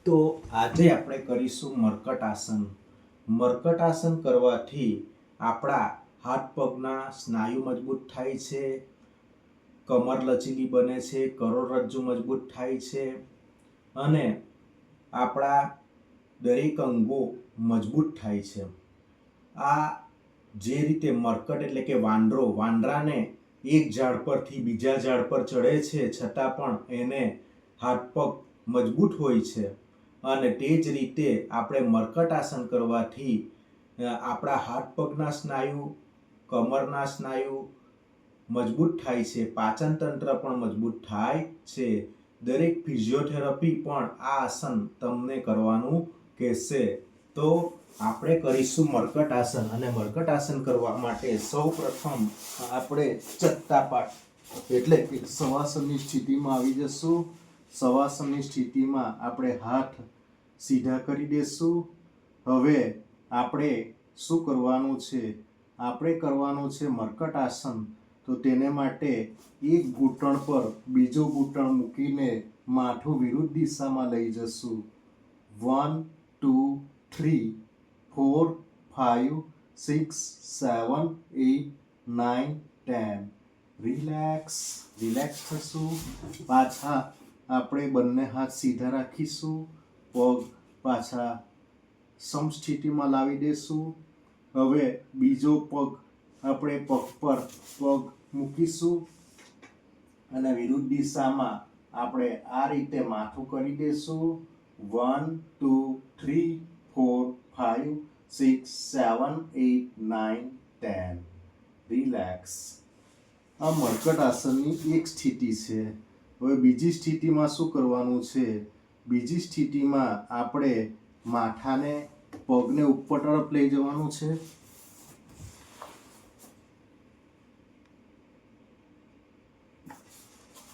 તો આજે આપણે કરીશું મર્કટ આસન. મર્કટ આસન કરવાથી આપણા હાથ પગના સ્નાયુ મજબૂત થાય છે, કમર લચીલી બને છે, કરોડરજ્જુ મજબૂત થાય છે અને આપણા દરેક અંગો મજબૂત થાય છે. આ જે રીતે મર્કટ એટલે કે વાંદરાને એક ઝાડ પરથી બીજા ઝાડ પર ચડે છે છતાં પણ એને હાથ પગ મજબૂત હોય છે, અને તે જ રીતે આપણે મર્કટ આસન કરવાથી આપણા હાથ પગના સ્નાયુ, કમરના સ્નાયુ મજબૂત થાય છે, પાચન તંત્ર પણ મજબૂત થાય છે. દરેક ફિઝિયોથેરાપી પણ આ આસન તમને કરવાનું કહેશે. તો આપણે કરીશું મર્કટ આસન, અને મર્કટ આસન કરવા માટે સૌપ્રથમ આપણે ચત્તાપાઠ એટલે કે શવાસનની સ્થિતિમાં આવી જશું. શવાસનની સ્થિતિમાં આપણે હાથ સીધા કરી દેશું. હવે આપણે શું કરવાનું છે? આપણે કરવાનું છે મર્કટ આસન. તો તેને માટે એક ઘૂંટણ પર બીજો ઘૂંટણ મૂકીને માથું વિરુદ્ધ દિશામાં લઈ જશું. 1 2 3 4 5 6 7 8 9 10. રિલેક્સ થશું. પાછા આપણે બંને હાથ સીધા રાખીશું, પગ પાછા સમસ્થિતિમાં લાવી દેશું. હવે બીજો પગ આપણે પગ પર પગ મૂકીશું અને વિરુદ્ધ દિશામાં આપણે આ રીતે માથું કરી દેશું. 1 2 3 4 5 6 7 8 9 10. રિલેક્સ. આ મર્કટ આસનની એક સ્થિતિ છે. હવે બીજી સ્થિતિમાં શું કરવાનું છે? બીજી સ્થિતિમાં આપણે માથાને, પગને ઉપર તરફ લઈ જવાનું છે.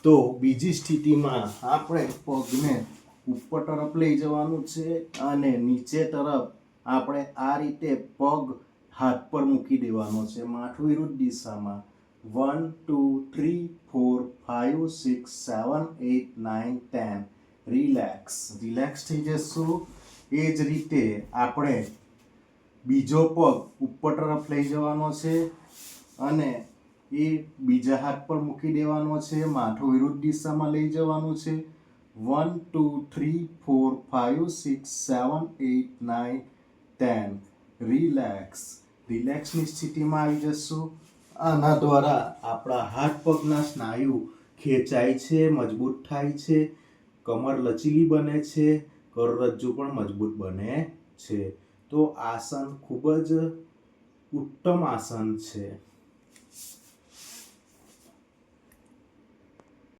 તો બીજી સ્થિતિમાં આપણે પગને ઉપર તરફ લઈ જવાનું છે અને નીચે તરફ આપણે આ રીતે પગ હાથ પર મૂકી દેવાનો છે, માથું વિરુદ્ધ દિશામાં. 1 2 3 4 5 6 7 8 9 10. રિલેક્સ થઈ જશું. એ જ રીતે આપણે બીજો પગ ઉપર તરફ લઈ જવાનો છે અને એ બીજા હાથ પર મૂકી દેવાનો છે, માથું વિરુદ્ધ દિશામાં લઈ જવાનું છે. 1 2 3 4 5 6 7 8 9 10. રિલેક્સની સ્થિતિમાં આવી જશું. આના દ્વારા આપણા હાથ પગના સ્નાયુ ખેંચાય છે, મજબૂત થાય છે, કમર લચીલી બને છે, કરોડરજ્જુ પણ મજબૂત બને છે. તો આસન ખૂબ જ ઉત્તમ આસન છે.